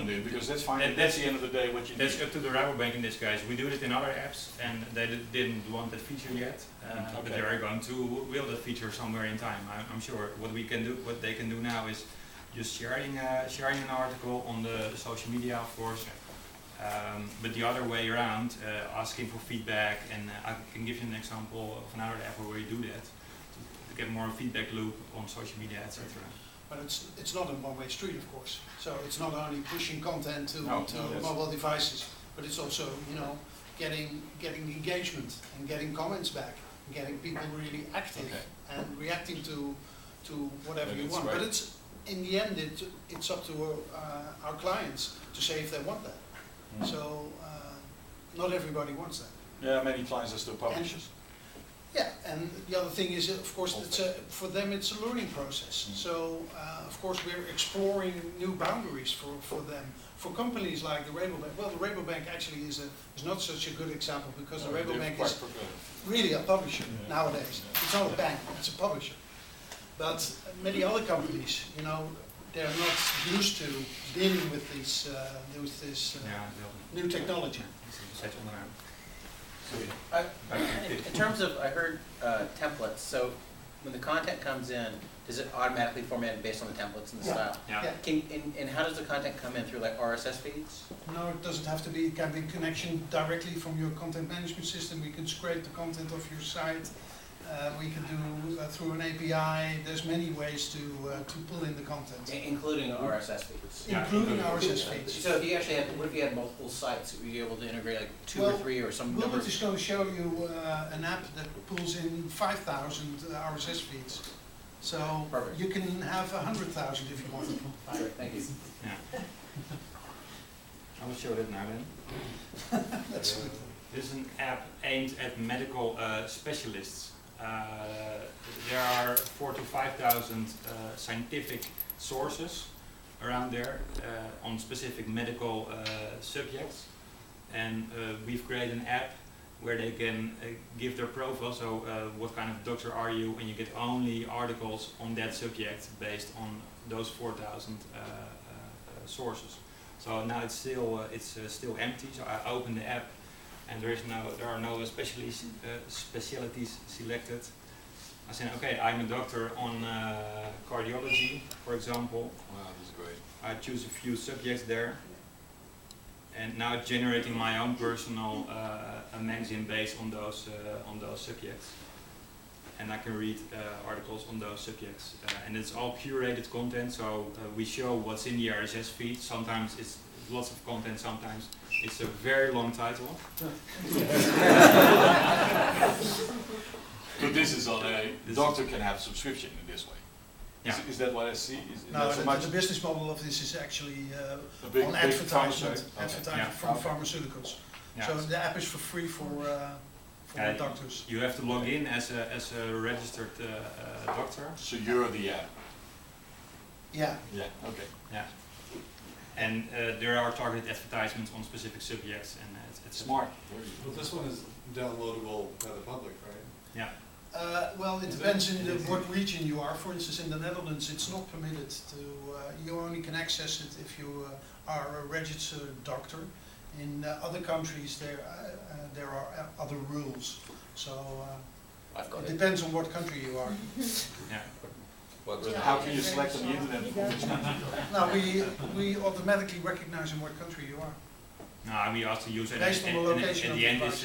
comment in, because that's fine. That's the end of the day what you need. That's up to the Rabobank in this case. We do it in other apps, and they didn't want that feature yet. But they are going to will that feature somewhere in time. I'm sure. What they can do now is just sharing an article on the social media, of course. But the other way around, asking for feedback, and I can give you an example of another app where you do that to get more feedback loop on social media, etc. But it's not a one-way street, of course. So it's not only pushing content to yes. mobile devices, but it's also, you know, getting engagement and getting comments back, and getting people really active and reacting to whatever you want. Right. But it's in the end, it's up to our clients to say if they want that. So not everybody wants that. Yeah, many clients are still publishers. Yeah, and the other thing is, of course, for them it's a learning process. So, of course, we're exploring new boundaries for them. For companies like the Rabobank, well, the Rabobank actually is not such a good example, because the Rabobank is really a publisher nowadays. It's not a bank, it's a publisher. But many other companies, you know, they're not used to dealing with this new technology. In terms of, I heard templates, so when the content comes in, does it automatically format based on the templates and the style? Yeah. And how does the content come in, through like RSS feeds? No, it doesn't have to be. It can be connection directly from your content management system. We can scrape the content of your site. We can do through an API. There's many ways to pull in the content. Including RSS feeds? Yeah, including RSS feeds. So if you actually had, what if you had multiple sites? Would you be able to integrate like two or three or some Wilbert number? is going to show you an app that pulls in 5,000 RSS feeds. So Perfect. you can have 100,000 if you want to. Sure, thank you. Yeah. I will show that now then. That's good. This is an app aimed at medical specialists. There are 4,000 to 5,000 scientific sources around there on specific medical subjects, and we've created an app where they can give their profile, so what kind of doctor are you, and you get only articles on that subject based on those 4,000 sources. So now it's still empty, so I open the app, and there are no specialties selected. I said, okay, I'm a doctor on cardiology, for example. Wow, this is great. I choose a few subjects there, and now it's generating my own personal magazine based on those subjects, and I can read articles on those subjects, and it's all curated content. So we show what's in the RSS feed. Sometimes it's lots of content, sometimes it's a very long title. But this is on a doctor can have subscription in this way. Yeah. Is that what I see? Is No, that so much? the business model of this is actually big on advertisement, Okay. from pharmaceuticals. Yeah. So the app is for free for doctors. You have to log in as a registered doctor. So you're the app. Yeah. Yeah. Okay. Yeah. And there are targeted advertisements on specific subjects, and it's Smart. Well, this one is downloadable by the public, right? Yeah. Well, it depends in what region you are. For instance, in the Netherlands, it's not permitted to. You only can access it if you are a registered doctor. In other countries, there are other rules. So it depends on what country you are. Yeah. How can you select on the internet which country you're in? No, we automatically recognize in what country you are. No, we also use it, Based on the location at of the the end device.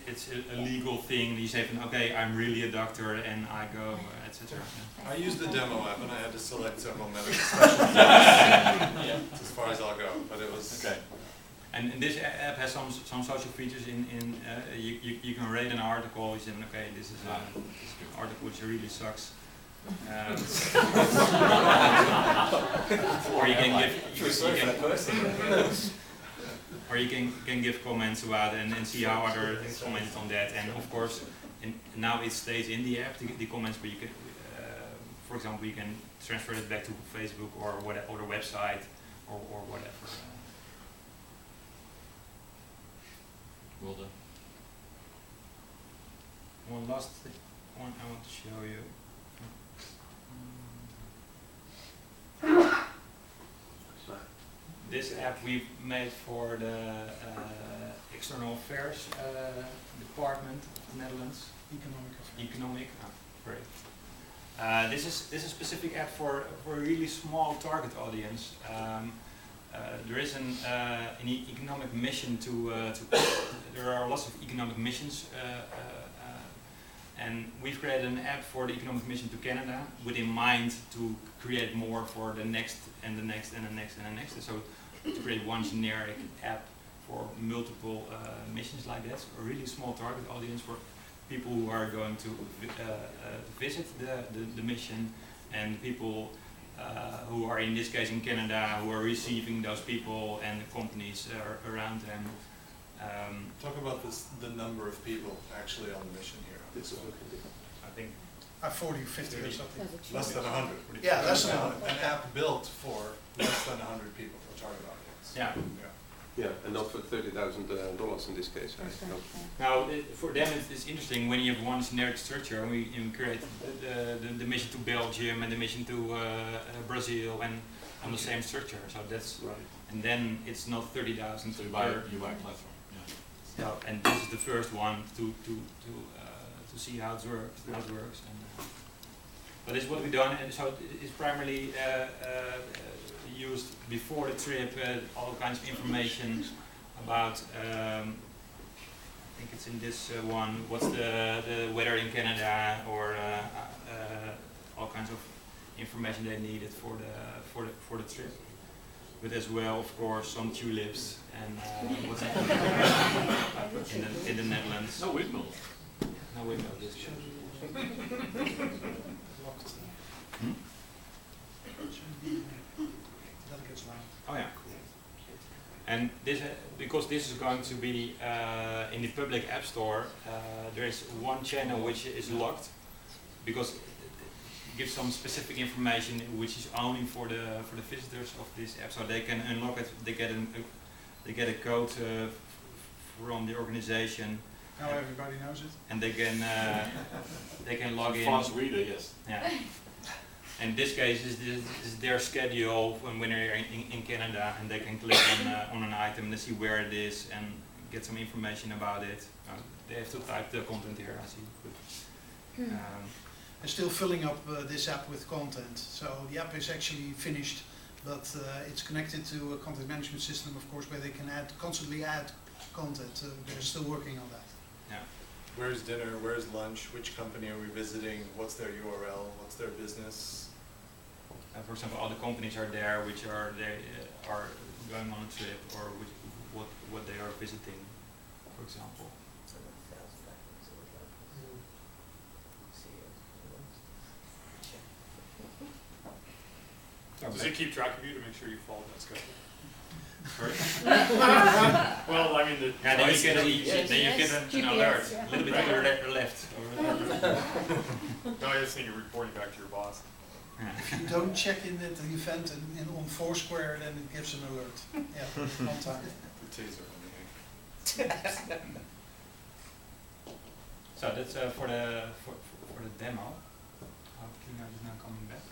it's a legal thing. You say, okay, I'm really a doctor and I go, etc. I used the demo app and I had to select several medical specialties. It's as far as I'll go, but it was Okay. And this app has some social features. You can rate an article. You say, okay, this is an article which really sucks. Or you can give comments about it and see how others comment on that. And of course, now it stays in the app, the comments, but you can, for example, you can transfer it back to Facebook or whatever, or the website or whatever. Well done. One last one I want to show you. This app we've made for the External Affairs Department of the Netherlands. Economic. Oh, great. This is a specific app for a really small target audience. There is an economic mission to there are lots of economic missions, and we've created an app for the economic mission to Canada with in mind to create more for the next and the next and the next and the next. So to create one generic app for multiple missions like that, a really small target audience for people who are going to visit the mission, and people who are in this case in Canada who are receiving those people and the companies around them. Talk about the number of people actually on the mission here. I think 40, 50 or something. Less than 100. Yeah, less than 100. An app built for less than 100 people, for target audience. yeah. Yeah, and not for $30,000 in this case. Right? No. Now, for them it's interesting when you have one generic structure, and we create the mission to Belgium and the mission to Brazil and on the same structure. So that's Right. and then it's not 30,000. So you buy a platform. Yeah. So, and this is the first one to see how it works. And, but this is what we've done, and so it's primarily used before the trip, all kinds of information about, I think it's in this one, what's the weather in Canada, or all kinds of information they needed for the trip. But as well, of course, some tulips and what's in the Netherlands. No windmills. No windmill this year. Oh yeah. And this, because this is going to be in the public app store, there is one channel which is locked because it gives some specific information which is only for the visitors of this app, so they can unlock it. They get a code from the organization. Now everybody knows it. And they can log in. Fast reader, yes. Yeah. And this case is their schedule when they're in Canada, and they can click on an item and see where it is and get some information about it. They have to type the content here, I see. We're still filling up this app with content. So the app is actually finished, but it's connected to a content management system, of course, where they can constantly add content. They're still working on that. Yeah. Where's dinner? Where's lunch? Which company are we visiting? What's their URL? What's their business? For example, all the companies are there, which are going on a trip, or what they are visiting, for example. Does it keep track of you to make sure you follow that schedule? Sorry? Well, I mean, the Yeah, then you get GPS, an alert, yeah. a little bit to the left. no, I just think you're reporting back to your boss. If you don't check in at the event on Foursquare, then it gives an alert. Yeah, on time. The taser on the So that's for the demo. How Keynote is now coming back.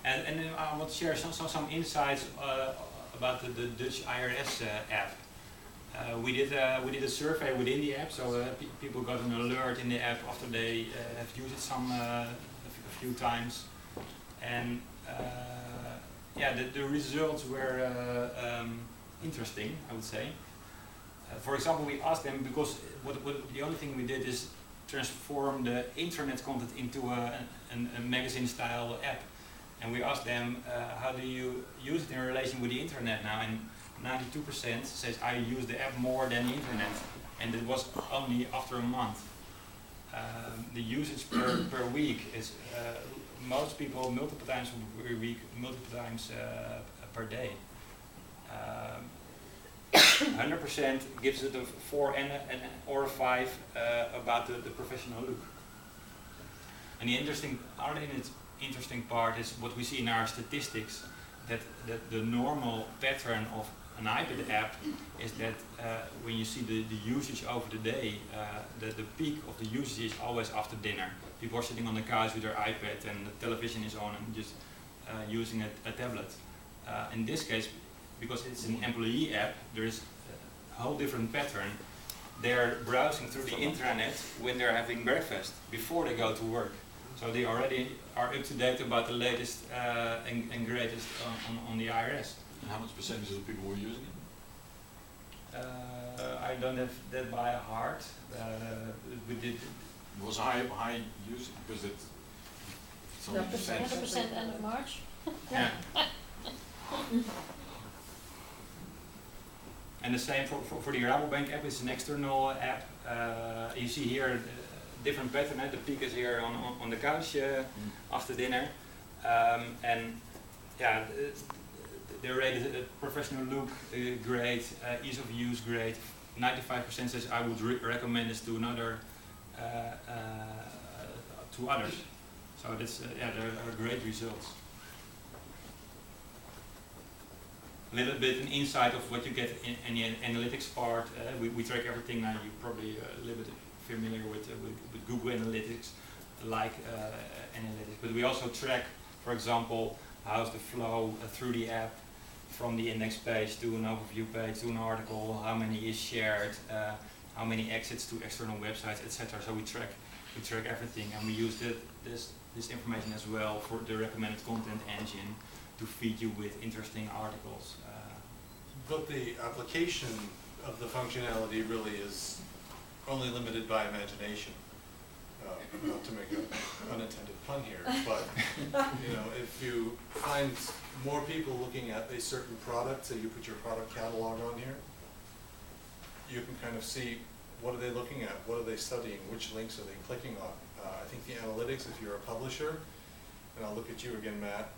And then I want to share some insights about the Dutch IRS app. We did a survey within the app, so people got an alert in the app after they have used it a few times, and yeah, the results were interesting, I would say. For example, we asked them, because the only thing we did is transform the internet content into a magazine-style app, and we asked them, how do you use it in relation with the internet now? And 92% says I use the app more than the internet, and it was only after a month. The usage per week is most people multiple times per week, multiple times per day. 100% gives it a 4 or a 5 about the professional look. And the interesting part is what we see in our statistics, that the normal pattern of an iPad app is that when you see the usage over the day, the peak of the usage is always after dinner. People are sitting on the couch with their iPad and the television is on and just using a tablet. In this case, because it's an employee app, there is a whole different pattern. They're browsing through the intranet when they're having breakfast, before they go to work. So they already are up to date about the latest and greatest on the IRS. And how much percentage of the people were using it? I don't have that by heart. We did. It was high use because it's only 100% end of March. Yeah. And the same for the Rabobank app. It's an external app. You see here different pattern. The peak is here on the couch after dinner, and yeah, they rated professional look great, ease of use great. 95% says I would recommend this to another to others. So that's yeah, there are great results. A little bit an insight of what you get in the analytics part. We track everything now. You're probably a little bit familiar with Google Analytics, like analytics. But we also track, for example, how's the flow through the app from the index page to an overview page to an article, how many is shared, how many exits to external websites, etc. So we track everything, and we use this information as well for the recommended content engine to feed you with interesting articles. But the application of the functionality really is only limited by imagination. Not to make an unintended pun here, but you know, if you find more people looking at a certain product, say you put your product catalog on here, you can kind of see what are they looking at, what are they studying, which links are they clicking on. I think the analytics, if you're a publisher, and I'll look at you again, Matt,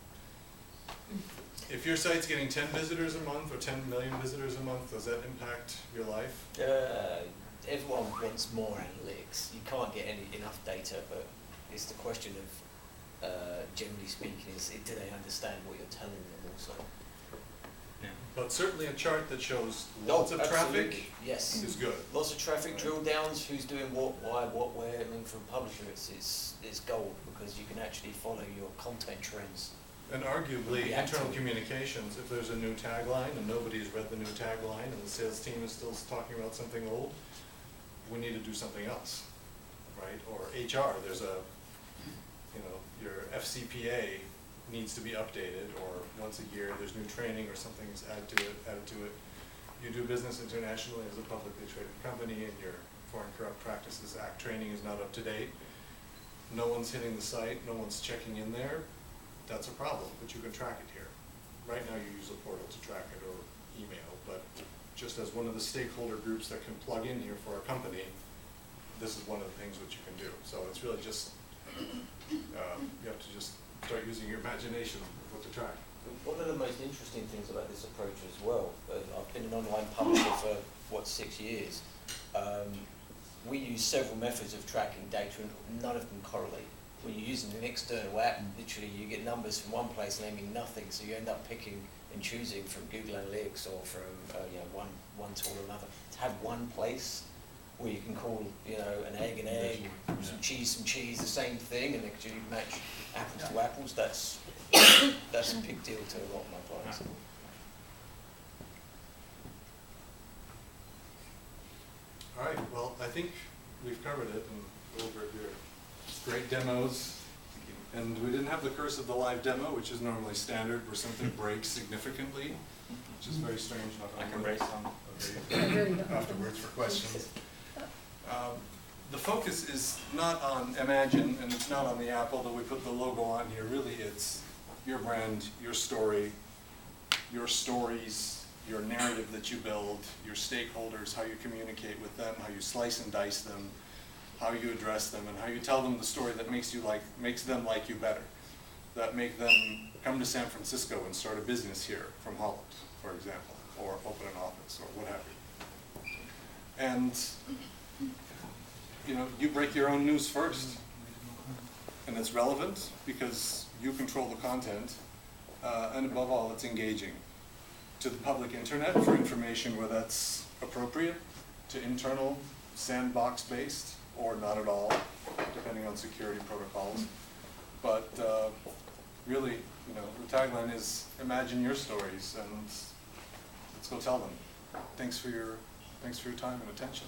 if your site's getting 10 visitors a month or 10 million visitors a month, does that impact your life? Everyone wants more analytics. You can't get enough data, but it's the question of, generally speaking, do they understand what you're telling them also? Yeah. But certainly a chart that shows lots of traffic yes. is good. Lots of traffic, drill downs, who's doing what, why, what, where. I mean, for a publisher, it's gold because you can actually follow your content trends. And arguably, internal communications, if there's a new tagline and nobody's read the new tagline and the sales team is still talking about something old, we need to do something else, right? Or HR, there's a, you know, your FCPA needs to be updated, or once a year there's new training or something's added to it. You do business internationally as a publicly traded company and your Foreign Corrupt Practices Act training is not up to date. No one's hitting the site, no one's checking in there. That's a problem, but you can track it here. Right now you use a portal to track it or email, but just as one of the stakeholder groups that can plug in here for a company, this is one of the things which you can do. So it's really just, you have to just start using your imagination of what to track. One of the most interesting things about this approach as well, I've been an online publisher for, 6 years. We use several methods of tracking data and none of them correlate. When you're using an external app, literally you get numbers from one place naming nothing, so you end up picking and choosing from Google Analytics or from one tool or another. To have one place where you can call an egg an egg, some cheese, the same thing, and actually match apples to apples. That's a big deal to a lot of my clients. All right, well, I think we've covered it, and Wilbert, your great demos. And we didn't have the curse of the live demo, which is normally standard, where something breaks significantly, which is very strange. I can raise some. Okay, afterwards for questions. The focus is not on Imagine, and it's not on the app, although we put the logo on here. Really, it's your brand, your story, your stories, your narrative that you build, your stakeholders, how you communicate with them, how you slice and dice them, how you address them, and how you tell them the story that makes them like you better, that make them come to San Francisco and start a business here from Holland, for example, or open an office, or what have you. And you break your own news first, and it's relevant because you control the content, and above all, it's engaging. to the public internet for information where that's appropriate, to internal sandbox-based, or not at all, depending on security protocols. But really, you know, the tagline is imagine your stories, and let's go tell them. Thanks for your time and attention.